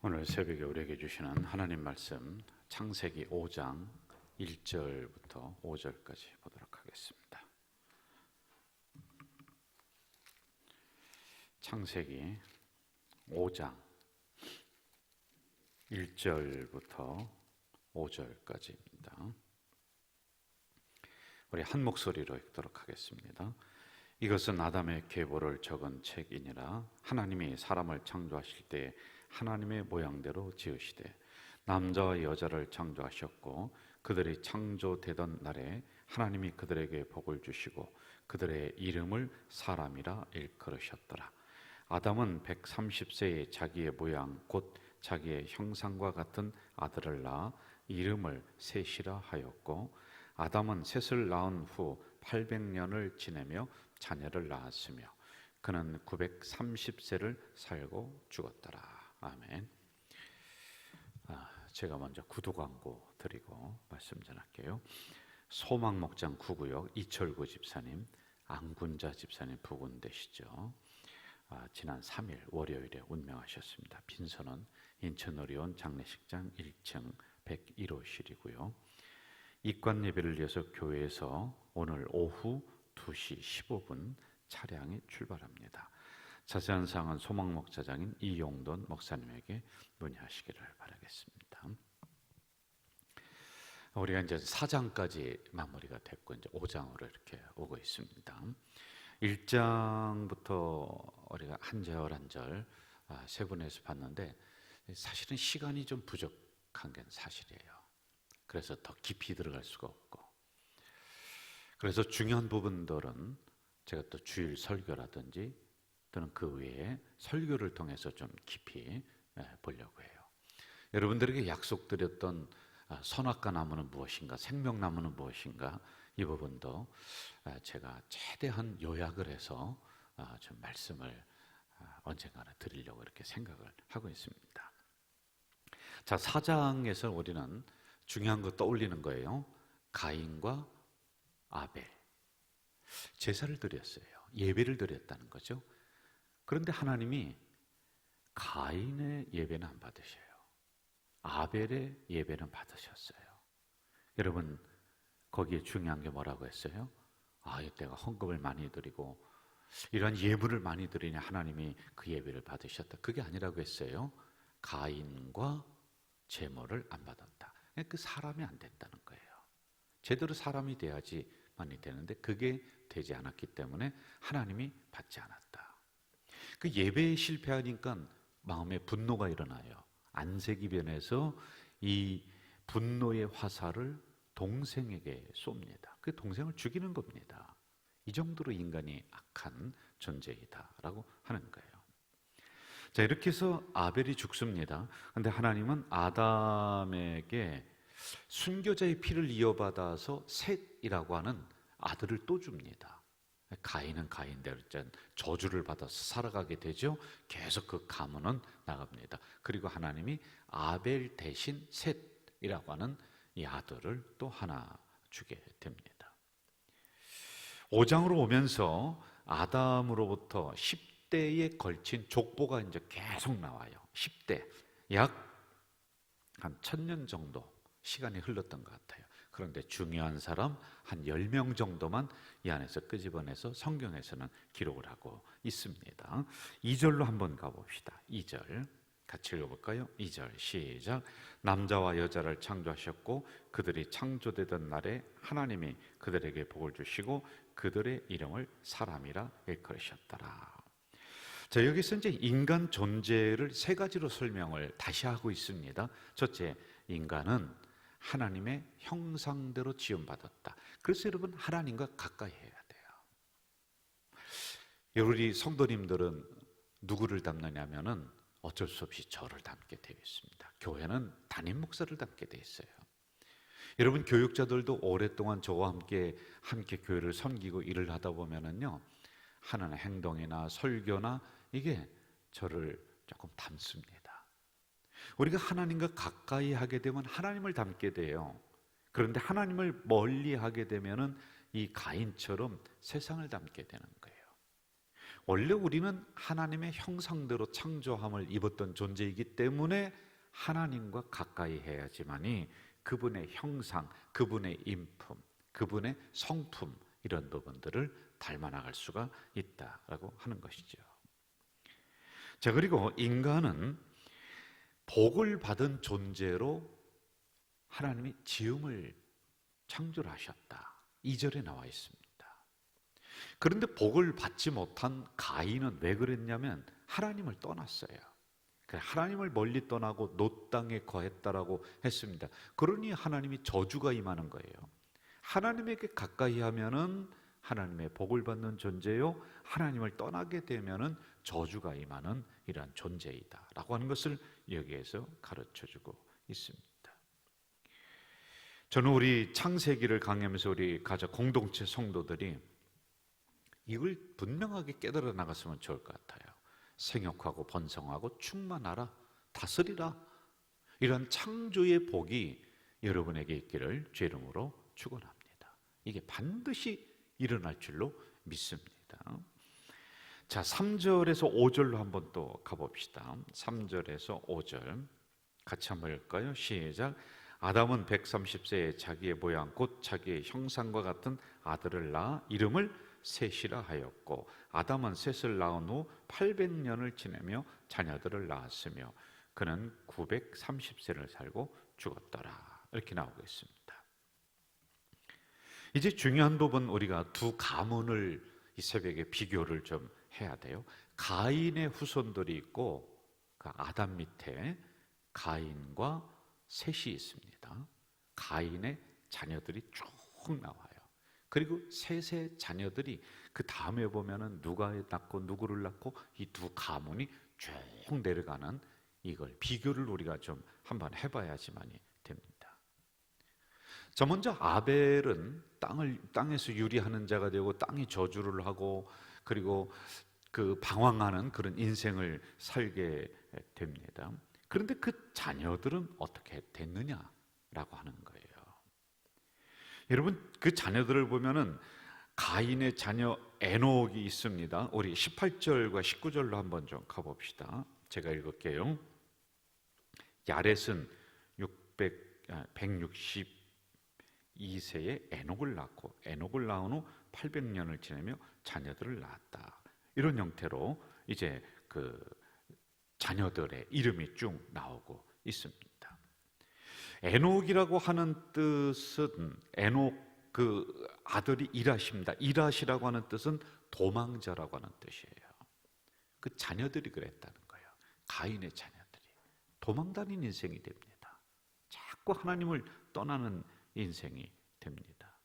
오늘 새벽에 우리에게 주시는 하나님 말씀 창세기 5장 1절부터 5절까지 보도록 하겠습니다. 창세기 5장 1절부터 5절까지입니다. 우리 한 목소리로 읽도록 하겠습니다. 이것은 아담의 계보를 적은 책이니라. 하나님이 사람을 창조하실 때 하나님의 모양대로 지으시되 남자와 여자를 창조하셨고 그들이 창조되던 날에 하나님이 그들에게 복을 주시고 그들의 이름을 사람이라 일컬으셨더라. 아담은 130세에 자기의 모양 곧 자기의 형상과 같은 아들을 낳아 이름을 셋이라 하였고 아담은 셋을 낳은 후 800년을 지내며 자녀를 낳았으며 그는 930세를 살고 죽었더라. 아멘. 제가 먼저 구두 광고 드리고 말씀 전할게요. 소망목장 9구역 이철구 집사님, 안군자 집사님 부군되시죠. 지난 3일 월요일에 운명하셨습니다. 빈선은 인천의료원 장례식장 1층 101호실이고요. 입관 예배를 위해서 교회에서 오늘 오후 2시 15분 차량이 출발합니다. 자세한 사항은 소망목자장인 이용돈 목사님에게 문의하시기를 바라겠습니다. 우리가 이제 4장까지 마무리가 됐고 이제 5장으로 이렇게 오고 있습니다. 1장부터 우리가 한 절 한 절 세분해서 봤는데 사실은 시간이 좀 부족한 게 사실이에요. 그래서 더 깊이 들어갈 수가 없고, 그래서 중요한 부분들은 제가 또 주일 설교라든지 또는 그 외에 설교를 통해서 좀 깊이 보려고 해요. 여러분들에게 약속드렸던 선악과 나무는 무엇인가, 생명나무는 무엇인가, 이 부분도 제가 최대한 요약을 해서 좀 말씀을 언젠가는 드리려고 이렇게 생각을 하고 있습니다. 자, 4장에서 우리는 중요한 거 떠올리는 거예요. 가인과 아벨, 제사를 드렸어요. 예배를 드렸다는 거죠. 그런데 하나님이 가인의 예배는 안 받으셔요. 아벨의 예배는 받으셨어요. 여러분, 거기에 중요한 게 뭐라고 했어요? 이때가 헌금을 많이 드리고 이런 예물을 많이 드리니 하나님이 그 예배를 받으셨다. 그게 아니라고 했어요. 가인과 제물을 안 받았다. 그 사람이 안 됐다는 거예요. 제대로 사람이 돼야지만이 되는데 그게 되지 않았기 때문에 하나님이 받지 않았다. 그 예배에 실패하니까 마음에 분노가 일어나요. 안색이 변해서 이 분노의 화살을 동생에게 쏩니다. 그 동생을 죽이는 겁니다. 이 정도로 인간이 악한 존재이다라고 하는 거예요. 자, 이렇게 해서 아벨이 죽습니다. 그런데 하나님은 아담에게 순교자의 피를 이어받아서 셋이라고 하는 아들을 또 줍니다. 가인은 가인대로 저주를 받아서 살아가게 되죠. 계속 그 가문은 나갑니다. 그리고 하나님이 아벨 대신 셋이라고 하는 이 아들을 또 하나 주게 됩니다. 5장으로 오면서 아담으로부터 10대에 걸친 족보가 이제 계속 나와요. 10대, 약 한 1000년 정도 시간이 흘렀던 것 같아요. 그런데 중요한 사람 한 10명 정도만 이 안에서 끄집어내서 성경에서는 기록을 하고 있습니다. 2절로 한번 가봅시다. 2절 같이 읽어볼까요? 2절 시작. 남자와 여자를 창조하셨고 그들이 창조되던 날에 하나님이 그들에게 복을 주시고 그들의 이름을 사람이라 일컬으셨더라. 자, 여기서 이제 인간 존재를 세 가지로 설명을 다시 하고 있습니다. 첫째, 인간은 하나님의 형상대로 지음받았다. 그래서 여러분, 하나님과 가까이 해야 돼요. 우리 성도님들은 누구를 닮느냐면은 어쩔 수 없이 저를 닮게 되어 있습니다. 교회는 담임 목사를 닮게 되어 있어요. 여러분, 교육자들도 오랫동안 저와 함께 교회를 섬기고 일을 하다 보면은요, 하는 행동이나 설교나 이게 저를 조금 닮습니다. 우리가 하나님과 가까이 하게 되면 하나님을 닮게 돼요. 그런데 하나님을 멀리 하게 되면은 이 가인처럼 세상을 닮게 되는 거예요. 원래 우리는 하나님의 형상대로 창조함을 입었던 존재이기 때문에 하나님과 가까이 해야지만이 그분의 형상, 그분의 인품, 그분의 성품 이런 부분들을 닮아나갈 수가 있다라고 하는 것이죠. 자, 그리고 인간은 복을 받은 존재로 하나님이 지음을 창조를 하셨다. 2절에 나와 있습니다. 그런데 복을 받지 못한 가인은 왜 그랬냐면 하나님을 떠났어요. 하나님을 멀리 떠나고 놋 땅에 거했다라고 했습니다. 그러니 하나님이 저주가 임하는 거예요. 하나님에게 가까이 하면은 하나님의 복을 받는 존재요, 하나님을 떠나게 되면은 저주가 임하는 이러한 존재이다라고 하는 것을 여기에서 가르쳐주고 있습니다. 저는 우리 창세기를 강의하면서 우리 가족 공동체 성도들이 이걸 분명하게 깨달아 나갔으면 좋을 것 같아요. 생육하고 번성하고 충만하라, 다스리라, 이런 창조의 복이 여러분에게 있기를 주 이름으로 축원합니다. 이게 반드시 일어날 줄로 믿습니다. 자, 3절에서 5절로 한번 또 가봅시다. 3절에서 5절 같이 한번 읽을까요? 시작. 아담은 130세에 자기의 모양 곧 자기의 형상과 같은 아들을 낳아 이름을 셋이라 하였고, 아담은 셋을 낳은 후 800년을 지내며 자녀들을 낳았으며 그는 930세를 살고 죽었더라. 이렇게 나오고 있습니다. 이제 중요한 부분, 우리가 두 가문을 이 새벽에 비교를 좀 해야 돼요. 가인의 후손들이 있고 그 아담 밑에 가인과 셋이 있습니다. 가인의 자녀들이 쭉 나와요. 그리고 셋의 자녀들이 그 다음에 보면은 누가 낳고 누구를 낳고 이 두 가문이 쭉 내려가는, 이걸 비교를 우리가 좀 한번 해봐야지만이 됩니다. 자, 먼저 아벨은 땅에서 유리하는 자가 되고 땅이 저주를 하고 그리고 그 방황하는 그런 인생을 살게 됩니다. 그런데 그 자녀들은 어떻게 됐느냐라고 하는 거예요. 여러분, 그 자녀들을 보면은 가인의 자녀 에녹이 있습니다. 우리 18절과 19절로 한번 좀 가봅시다. 제가 읽을게요. 야렛은 162세에 에녹을 낳고 에녹을 낳은 후 800년을 지내며 자녀들을 낳았다. 이런 형태로 이제 그 자녀들의 이름이 쭉 나오고 있습니다. 에녹이라고 하는 뜻은, 에녹 그 아들이 이라시입니다. 이라시라고 하는 뜻은 도망자라고 하는 뜻이에요. 그 자녀들이 그랬다는 거예요. 가인의 자녀들이 도망다니는 인생이 됩니다. 자꾸 하나님을 떠나는 인생이 됩니다.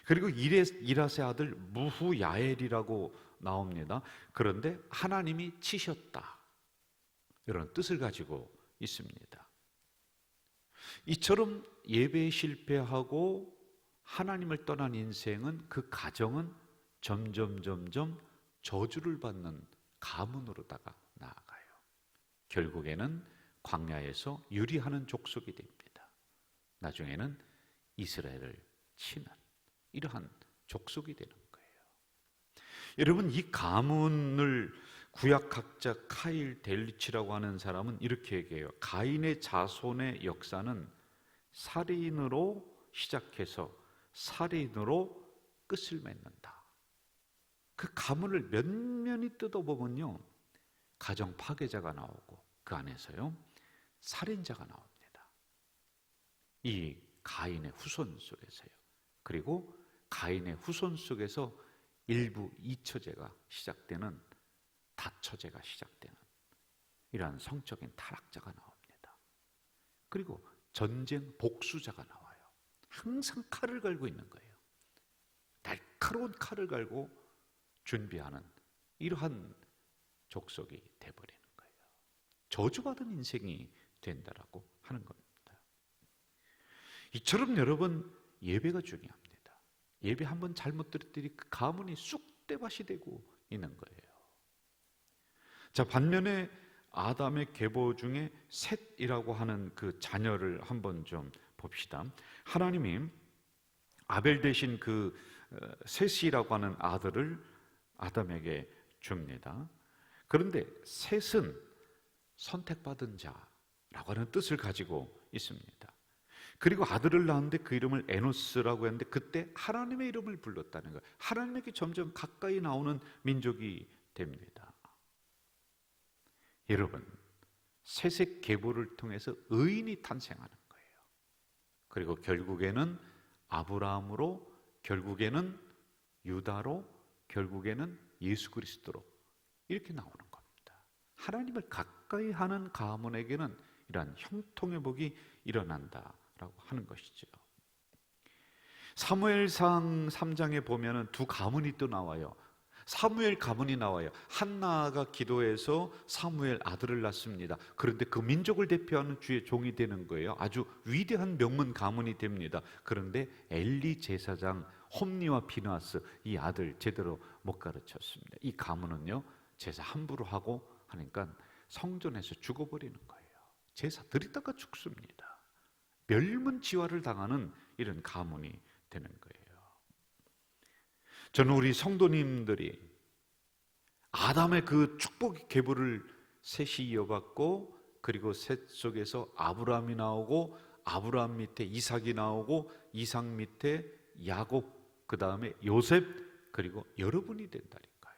그리고 이라스의 아들 무후야엘이라고 나옵니다. 그런데 하나님이 치셨다, 이런 뜻을 가지고 있습니다. 이처럼 예배에 실패하고 하나님을 떠난 인생은, 그 가정은 점점 저주를 받는 가문으로다가 나아가요. 결국에는 광야에서 유리하는 족속이 됩니다. 나중에는 이스라엘을 치는 이러한 족속이 되는 거예요. 여러분, 이 가문을 구약학자 카일 델리치라고 하는 사람은 이렇게 얘기해요. 가인의 자손의 역사는 살인으로 시작해서 살인으로 끝을 맺는다. 그 가문을 면면히 뜯어보면요, 가정 파괴자가 나오고 그 안에서요 살인자가 나옵니다. 이 가인의 후손 속에서요. 그리고 가인의 후손 속에서 일부 이처제가 시작되는, 다처제가 시작되는 이러한 성적인 타락자가 나옵니다. 그리고 전쟁 복수자가 나와요. 항상 칼을 갈고 있는 거예요. 날카로운 칼을 갈고 준비하는 이러한 족속이 돼버리는 거예요. 저주받은 인생이 된다라고 하는 겁니다. 이처럼 여러분, 예배가 중요합니다. 예배 한번 잘못 드렸더니 그 가문이 쑥대밭이 되고 있는 거예요. 자, 반면에 아담의 계보 중에 셋이라고 하는 그 자녀를 한번 좀 봅시다. 하나님이 아벨 대신 그 셋이라고 하는 아들을 아담에게 줍니다. 그런데 셋은 선택받은 자라고 하는 뜻을 가지고 있습니다. 그리고 아들을 낳았는데 그 이름을 에노스라고 했는데 그때 하나님의 이름을 불렀다는 거예요. 하나님에게 점점 가까이 나오는 민족이 됩니다. 여러분, 셋의 계보를 통해서 의인이 탄생하는 거예요. 그리고 결국에는 아브라함으로, 결국에는 유다로, 결국에는 예수 그리스도로 이렇게 나오는 겁니다. 하나님을 가까이 하는 가문에게는 이러한 형통의 복이 일어난다라고 하는 것이죠. 사무엘상 3장에 보면은 두 가문이 또 나와요. 사무엘 가문이 나와요. 한나가 기도해서 사무엘 아들을 낳습니다. 그런데 그 민족을 대표하는 주의 종이 되는 거예요. 아주 위대한 명문 가문이 됩니다. 그런데 엘리 제사장 홈리와 비나스 이 아들 제대로 못 가르쳤습니다. 이 가문은요, 제사 함부로 하고 하니까 성전에서 죽어버리는 거예요. 제사 드리다가 죽습니다. 멸문지화를 당하는 이런 가문이 되는 거예요. 저는 우리 성도님들이 아담의 그 축복의 계보를 셋이 이어받고, 그리고 셋 속에서 아브라함이 나오고, 아브라함 밑에 이삭이 나오고, 이삭 밑에 야곱, 그 다음에 요셉, 그리고 여러분이 된다니까요.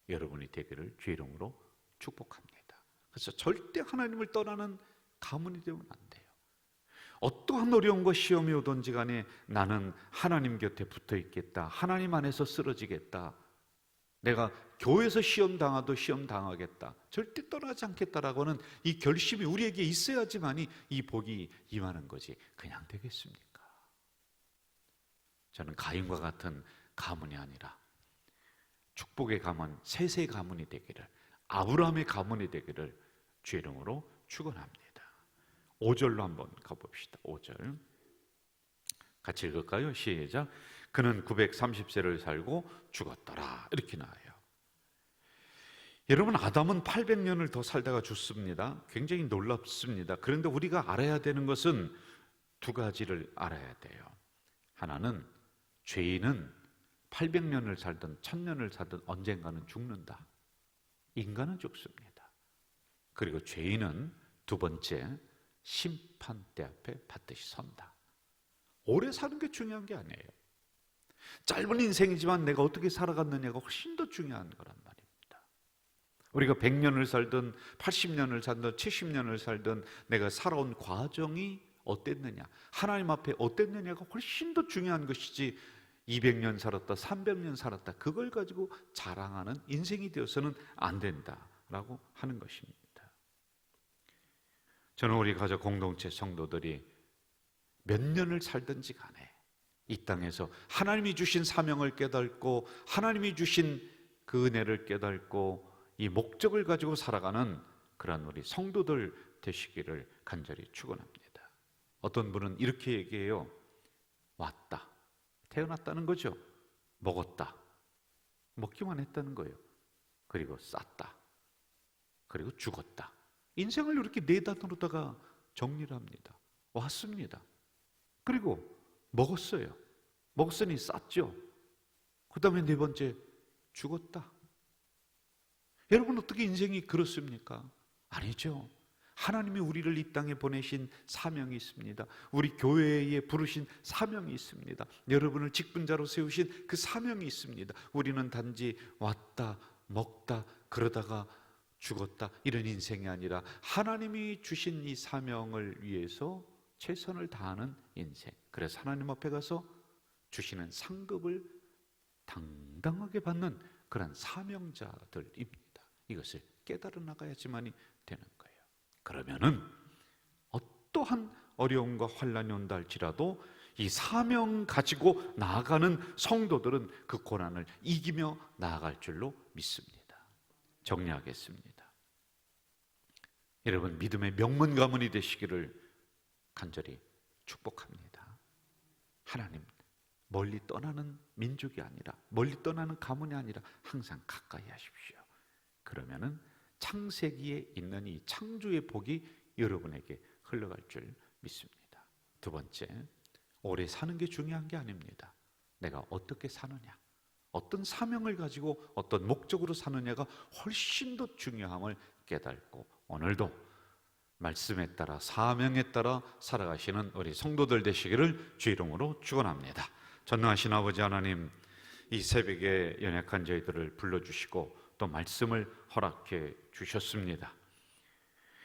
여러분이 되기를 주의 이름으로 축복합니다. 그래서 절대 하나님을 떠나는 가문이 되면 안 돼요. 어떠한 어려움과 시험이 오든지 간에 나는 하나님 곁에 붙어 있겠다. 하나님 안에서 쓰러지겠다. 내가 교회에서 시험 당하도 시험 당하겠다. 절대 떠나지 않겠다라고 하는 이 결심이 우리에게 있어야지만이 이 복이 임하는 거지. 그냥 되겠습니까? 저는 가인과 같은 가문이 아니라 축복의 가문, 셋의 가문이 되기를, 아브라함의 가문이 되기를 주의 이름으로 축원합니다. 5절로 한번 가봅시다. 5절 같이 읽을까요? 시작. 그는 930세를 살고 죽었더라. 이렇게 나와요. 여러분, 아담은 800년을 더 살다가 죽습니다. 굉장히 놀랍습니다. 그런데 우리가 알아야 되는 것은 두 가지를 알아야 돼요. 하나는 죄인은 800년을 살든 1000년을 살든 언젠가는 죽는다. 인간은 죽습니다. 그리고 죄인은 두 번째, 심판대 앞에 반드시 선다. 오래 사는 게 중요한 게 아니에요. 짧은 인생이지만 내가 어떻게 살아갔느냐가 훨씬 더 중요한 거란 말입니다. 우리가 100년을 살든 80년을 살든 70년을 살든 내가 살아온 과정이 어땠느냐, 하나님 앞에 어땠느냐가 훨씬 더 중요한 것이지 200년 살았다, 300년 살았다, 그걸 가지고 자랑하는 인생이 되어서는 안 된다라고 하는 것입니다. 저는 우리 가족 공동체 성도들이 몇 년을 살든지 간에 이 땅에서 하나님이 주신 사명을 깨닫고 하나님이 주신 그 은혜를 깨닫고 이 목적을 가지고 살아가는 그런 우리 성도들 되시기를 간절히 축원합니다. 어떤 분은 이렇게 얘기해요. 왔다, 태어났다는 거죠. 먹었다, 먹기만 했다는 거예요. 그리고 쌌다, 그리고 죽었다. 인생을 이렇게 네 단어로다가 정리를 합니다. 왔습니다. 그리고 먹었어요. 먹었으니 쌌죠. 그 다음에 네 번째, 죽었다. 여러분, 어떻게 인생이 그렇습니까? 아니죠. 하나님이 우리를 이 땅에 보내신 사명이 있습니다. 우리 교회에 부르신 사명이 있습니다. 여러분을 직분자로 세우신 그 사명이 있습니다. 우리는 단지 왔다, 먹다, 그러다가 죽었다, 이런 인생이 아니라 하나님이 주신 이 사명을 위해서 최선을 다하는 인생. 그래서 하나님 앞에 가서 주시는 상급을 당당하게 받는 그런 사명자들입니다. 이것을 깨달아 나가야지만이 되는 거예요. 그러면은 어떠한 어려움과 환난이 온다 할지라도 이 사명 가지고 나아가는 성도들은 그 고난을 이기며 나아갈 줄로 믿습니다. 정리하겠습니다. 여러분, 믿음의 명문 가문이 되시기를 간절히 축복합니다. 하나님, 멀리 떠나는 민족이 아니라, 멀리 떠나는 가문이 아니라 항상 가까이 하십시오. 그러면은 창세기에 있는 이 창조의 복이 여러분에게 흘러갈 줄 믿습니다. 두 번째, 오래 사는 게 중요한 게 아닙니다. 내가 어떻게 사느냐, 어떤 사명을 가지고 어떤 목적으로 사느냐가 훨씬 더 중요함을 깨닫고 오늘도 말씀에 따라 사명에 따라 살아가시는 우리 성도들 되시기를 주 이름으로 축원합니다. 전능하신 아버지 하나님, 이 새벽에 연약한 저희들을 불러주시고 또 말씀을 허락해 주셨습니다.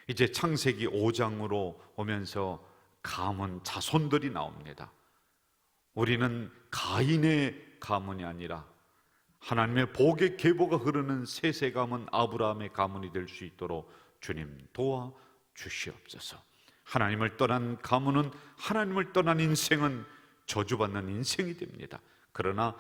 이제 창세기 5장으로 오면서 가문 자손들이 나옵니다. 우리는 가인의 가문이 아니라 하나님의 복의 계보가 흐르는 셋의 가문 아브라함의 가문이 될 수 있도록 주님 도와 주시옵소서. 하나님을 떠난 가문은, 하나님을 떠난 인생은 저주받는 인생이 됩니다. 그러나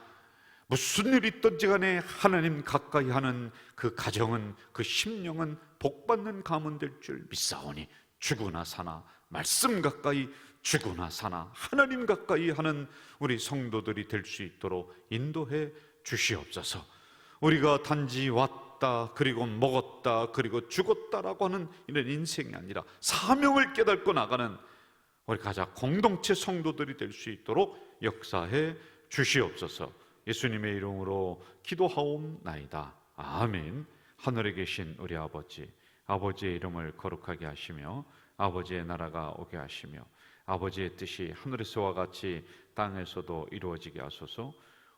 무슨 일이 있든지 간에 하나님 가까이 하는 그 가정은, 그 심령은 복받는 가문 될 줄 믿사오니 죽으나 사나 말씀 가까이, 죽으나 사나 하나님 가까이 하는 우리 성도들이 될 수 있도록 인도해 주시옵소서. 우리가 단지 왔다 그리고 먹었다 그리고 죽었다라고 하는 이런 인생이 아니라 사명을 깨닫고 나가는 우리 가장 공동체 성도들이 될 수 있도록 역사해 주시옵소서. 예수님의 이름으로 기도하옵나이다. 아멘. 하늘에 계신 우리 아버지, 아버지의 이름을 거룩하게 하시며 아버지의 나라가 오게 하시며 아버지의 뜻이 하늘에서와 같이 땅에서도 이루어지게 하소서.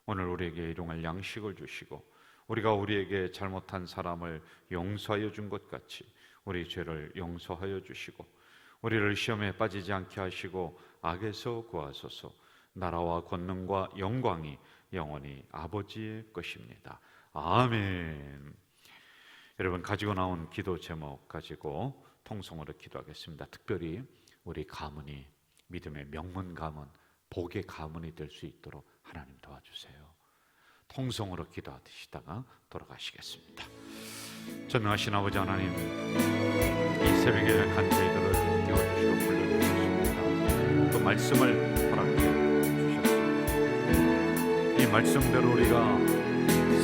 오늘 우리에게 일용할 양식을 주시고 우리가 우리에게 잘못한 사람을 용서하여 준 것 같이 우리 죄를 용서하여 주시고 우리를 시험에 빠지지 않게 하시고 악에서 구하소서. 나라와 권능과 영광이 영원히 아버지의 것입니다. 아멘. 여러분, 가지고 나온 기도 제목 가지고 통성으로 기도하겠습니다. 특별히 우리 가문이 믿음의 명문 가문, 복의 가문이 될 수 있도록 하나님 도와주세요. 통성으로 기도하시다가 돌아가시겠습니다. 전능하신 아버지 하나님, 이 새벽에 간 저희들을 띄워주시고 불러주셨습니다. 또 말씀을 허락해 주셨습니다. 이 말씀대로 우리가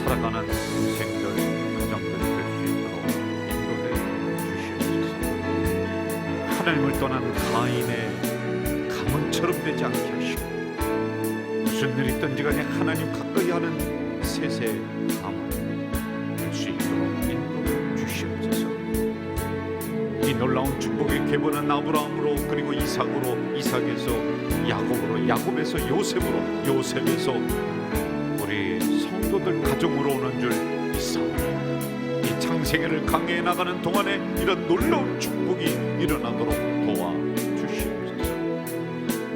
살아가는 인생들, 가정들이 될 수 있도록 인도해 주시옵소서. 하나님을 떠난 가인의 가문처럼 되지 않게 하시고 무슨 일이 있든지 간에 하나님 가까이 하는 셋의 가문 될 수 있도록 인도해 주시옵소서. 이 놀라운 축복의 계보는 아브라함으로, 그리고 이삭으로, 이삭에서 야곱으로, 야곱에서 요셉으로, 요셉에서 우리 성도들 가정으로 오는 줄 믿사오니 이 창세기를 강해해 나가는 동안에 이런 놀라운 축복이 일어나도록 도와주시옵소서.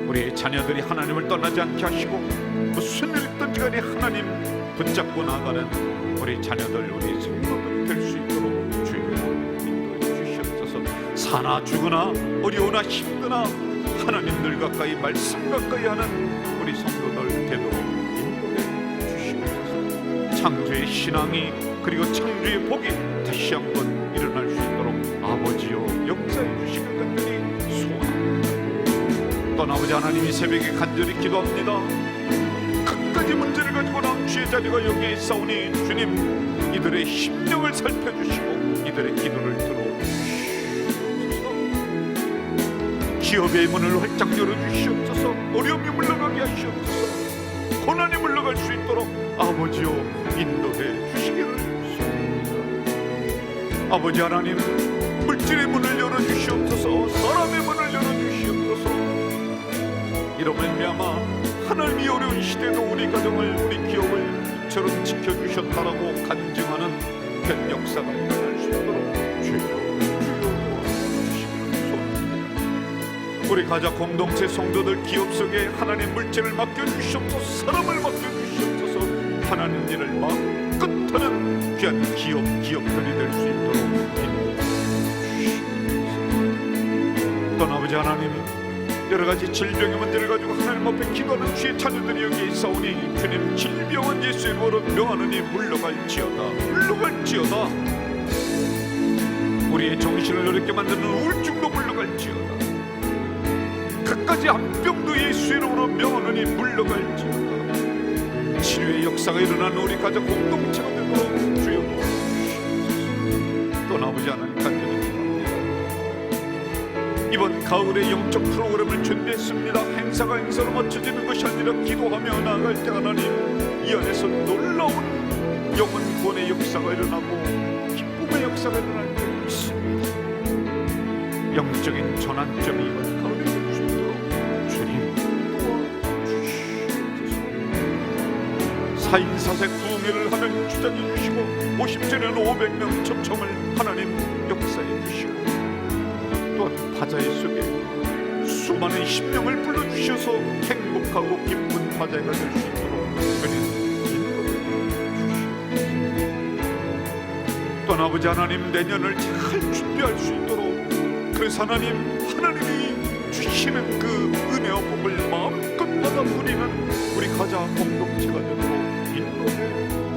우리 자녀들이 하나님을 떠나지 않게 하시고 무슨 일 있든지 간에 하나님 붙잡고 나가는 우리 자녀들, 우리 성도들이 될 수 있도록 주여 인도해 주시옵소서. 사나 죽으나 어려우나 힘드나 하나님들 가까이, 말씀 가까이 하는 우리 성도들 되도록 인도해 주시옵소서. 창조의 신앙이, 그리고 창조의 복이 다시 한번 일어날 수 있도록 아버지여 역사해 주시길 간절히 소원합니다. 또한 아버지 하나님, 이 새벽에 간절히 기도합니다. 끝까지 문제를 가지고 나온 주의 자녀가 여기에 있사오니 주님, 이들의 심령을 살펴주시고 이들의 기도를 들어주시옵소서. 기업의 문을 활짝 열어주시옵소서. 어려움이 물러가게 하시옵소서. 고난이 물러갈 수 있도록 아버지여 인도해 주시기를 소원합니다. 아버지 하나님, 물질의 문을 열어주시옵소서. 사람의 문을 열어주시옵소서. 이로 말미암아 하나님이 어려운 시대도 우리 가정을, 우리 기업을 이처럼 지켜주셨다라고 간증하는 그 역사가 일어날 수 있도록 주여 도와주시기를 소원합니다. 우리 가족 공동체 성도들 기업 속에 하나님 물질을 맡겨주시옵소서. 사람을 맡겨주시옵소서. 하나님 일을 막 끝하는 귀한 기업들이 될 수 있도록 인도해 주시옵소서. 또 아버지 하나님, 여러 가지 질병의 문제를 가지고 하나님 앞에 기도하는 주의 자녀들이 여기에 있사오니 주님, 질병은 예수의 이름으로 명하느니 물러갈지어다, 물러갈지어다. 우리의 정신을 어렵게 만드는 우울증도 물러갈지어다. 그까지 한 병도 예수의 이름으로 명하느니 물러갈지어다. 치료의 역사가 일어나는 우리 가족 공동체가 되도록 주여 도와주시옵소서. 또 아버지 하나님, 간절히 이번 가을에 영적 프로그램을 준비했습니다. 행사가 행사로 맞춰지는 것이 아니라 기도하며 나아갈 때 하나님 이 안에서 놀라운 영혼 구원의 역사가 일어나고 기쁨의 역사가 일어날 줄 믿습니다. 영적인 전환점이 이번 가운데 될 수 있도록 주님 도와주시옵소서. 4인 사색 부흥회를 하면 주장해 주시고 50전에는 500명 초청을 하나님 역사해 주시고 또한 바자회 속에 수많은 심령을 불러주셔서 행복하고 기쁜 바자회가 될 수 있도록 또한 아버지 하나님 내년을 잘 준비할 수 있도록 그래서 하나님이 주시는 그 은혜와 복을 마음껏 받아 누리는 우리 가자 공동체가 되도록 인도해